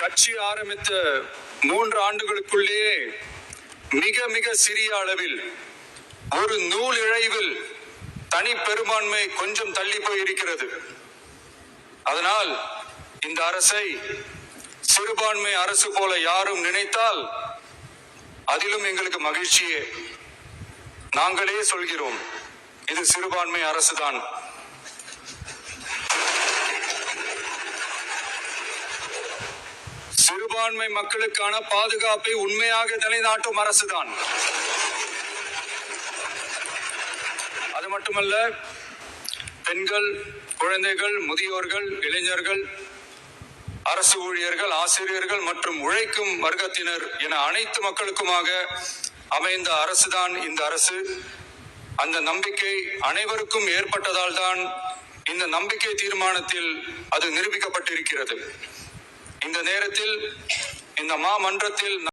கட்சி ஆரம்பித்த 3 ஆண்டுகளுக்குள்ளேயே மிக மிக சிறிய அளவில் ஒரு நூல் இழைவில் தனி பெரும்பான்மை கொஞ்சம் தள்ளி போயிருக்கிறது. அதனால் இந்த அரசை சிறுபான்மை அரசு போல யாரும் நினைத்தால் அதிலும் எங்களுக்கு மகிழ்ச்சியே. நாங்களே சொல்கிறோம், இது சிறுபான்மை அரசுதான். சிறுபான்மை மக்களுக்கான பாதுகாப்பை உண்மையாக நிலைநாட்டும் அரசுதான். அது மட்டுமல்ல, பெண்கள், குழந்தைகள், முதியோர்கள், இளைஞர்கள், அரசு ஊழியர்கள், ஆசிரியர்கள் மற்றும் உழைக்கும் வர்க்கத்தினர் என அனைத்து மக்களுக்குமாக அமைந்த அரசுதான் இந்த அரசு. அந்த நம்பிக்கை அனைவருக்கும் ஏற்பட்டதால் தான் இந்த நம்பிக்கை தீர்மானத்தில் அது நிரூபிக்கப்பட்டிருக்கிறது. இந்த நேரத்தில் இந்த மாமன்றத்தில்